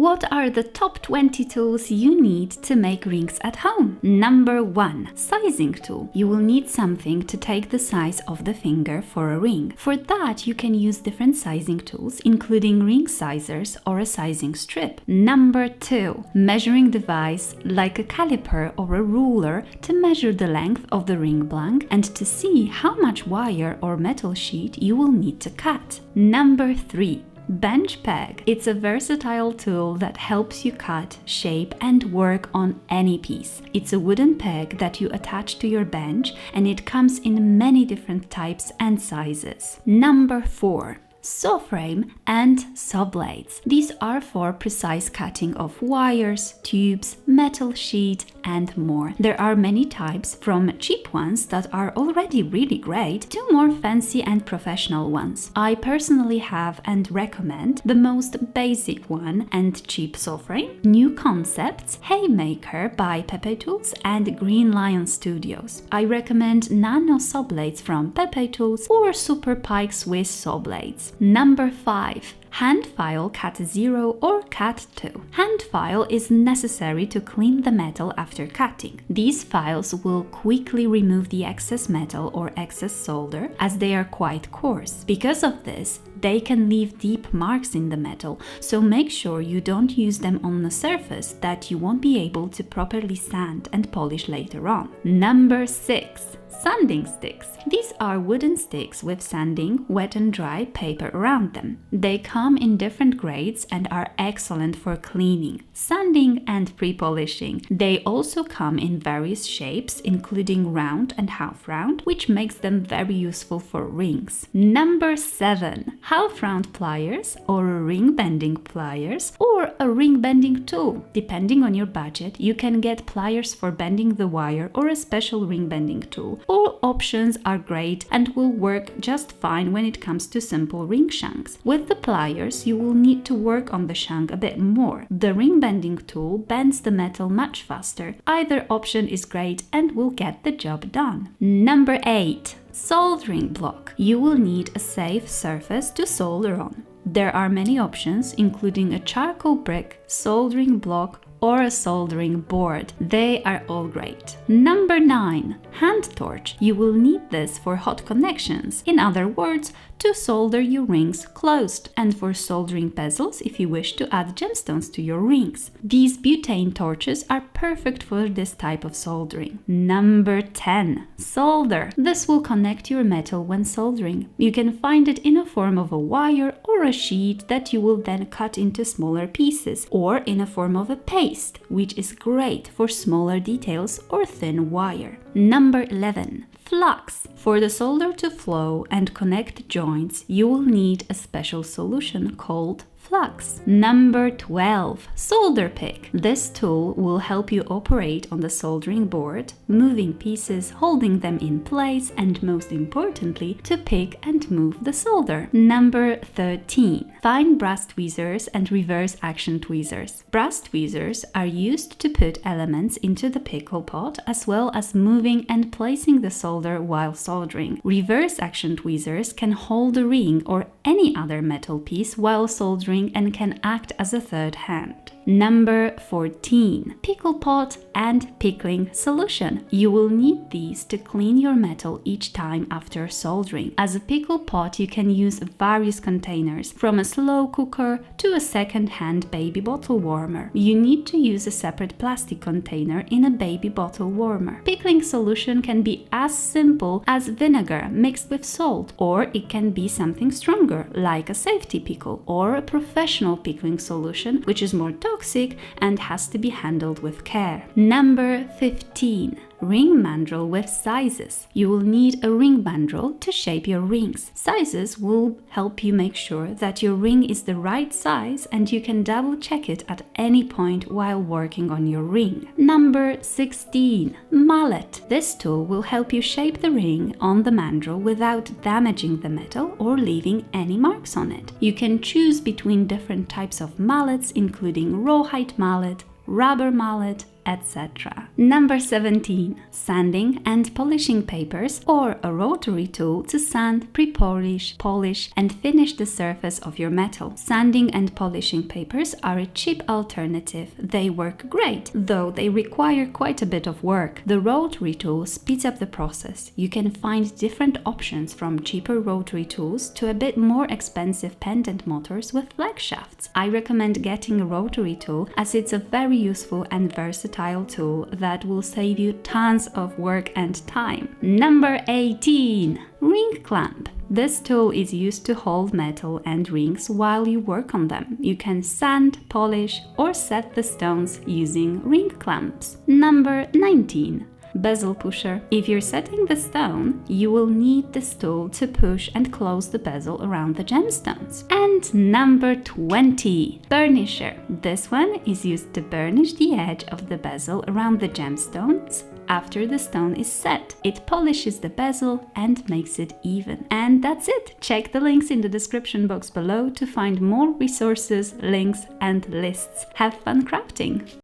What are the top 20 tools you need to make rings at home? Number 1. Sizing tool. You will need something to take the size of the finger for a ring. For that, you can use different sizing tools, including ring sizers or a sizing strip. Number 2. Measuring device like a caliper or a ruler to measure the length of the ring blank and to see how much wire or metal sheet you will need to cut. Number 3. Bench peg. It's a versatile tool that helps you cut, shape and work on any piece. It's a wooden peg that you attach to your bench and it comes in many different types and sizes. Number 4. Saw frame and saw blades. These are for precise cutting of wires, tubes, metal sheet and more. There are many types, from cheap ones that are already really great to more fancy and professional ones. I personally have and recommend the most basic one and cheap saw frame, New Concepts, Haymaker by Pepe Tools and Green Lion Studios. I recommend nano saw blades from Pepe Tools or Super Pike Swiss saw blades. Number 5. Hand file Cat 0 or Cat 2. Hand file is necessary to clean the metal after cutting. These files will quickly remove the excess metal or excess solder as they are quite coarse. Because of this, they can leave deep marks in the metal, so make sure you don't use them on a surface that you won't be able to properly sand and polish later on. Number 6. Sanding sticks. These are wooden sticks with sanding, wet and dry paper around them. They come in different grades and are excellent for cleaning, sanding and pre-polishing. They also come in various shapes, including round and half round, which makes them very useful for rings. Number 7. Half round pliers or ring bending pliers or a ring bending tool. Depending on your budget, you can get pliers for bending the wire or a special ring bending tool. All options are great and will work just fine when it comes to simple ring shanks. With the pliers, you will need to work on the shank a bit more. The ring bending tool bends the metal much faster. Either option is great and will get the job done. Number 8. Soldering block. You will need a safe surface to solder on. There are many options, including a charcoal brick, soldering block, or a soldering board. They are all great. Number 9. Hand torch. You will need this for hot connections. In other words, to solder your rings closed, and for soldering bezels if you wish to add gemstones to your rings. These butane torches are perfect for this type of soldering. Number 10. Solder. This will connect your metal when soldering. You can find it in a form of a wire or a sheet that you will then cut into smaller pieces, or in a form of a paste, which is great for smaller details or thin wire. Number 11. Flux. For the solder to flow and connect joints, you will need a special solution called flux. Number 12. Solder pick. This tool will help you operate on the soldering board, moving pieces, holding them in place, and most importantly, to pick and move the solder. Number 13. Fine brass tweezers and reverse action tweezers. Brass tweezers are used to put elements into the pickle pot, as well as moving and placing the solder while soldering. Reverse action tweezers can hold a ring or any other metal piece while soldering and can act as a third hand. Number 14. Pickle pot and pickling solution. You will need these to clean your metal each time after soldering. As a pickle pot, you can use various containers, from a slow cooker to a second-hand baby bottle warmer. You need to use a separate plastic container in a baby bottle warmer. Pickling solution can be as simple as vinegar mixed with salt, or it can be something stronger, like a safety pickle, or a professional pickling solution, which is more toxic and has to be handled with care. Number 15. Ring mandrel with sizes. You will need a ring mandrel to shape your rings. Sizes will help you make sure that your ring is the right size, and you can double check it at any point while working on your ring. Number 16. Mallet. This tool will help you shape the ring on the mandrel without damaging the metal or leaving any marks on it. You can choose between different types of mallets, including rawhide mallet, rubber mallet, etc. Number 17. Sanding and polishing papers or a rotary tool to sand, pre-polish, polish and finish the surface of your metal. Sanding and polishing papers are a cheap alternative. They work great, though they require quite a bit of work. The rotary tool speeds up the process. You can find different options from cheaper rotary tools to a bit more expensive pendant motors with flex shafts. I recommend getting a rotary tool as it's a very useful and versatile tool that will save you tons of work and time. Number 18. Ring clamp. This tool is used to hold metal and rings while you work on them. You can sand, polish or set the stones using ring clamps. Number 19. Bezel pusher. If you're setting the stone, you will need this tool to push and close the bezel around the gemstones. And number 20. Burnisher. This one is used to burnish the edge of the bezel around the gemstones after the stone is set. It polishes the bezel and makes it even. And that's it. Check the links in the description box below to find more resources, links and lists. Have fun crafting!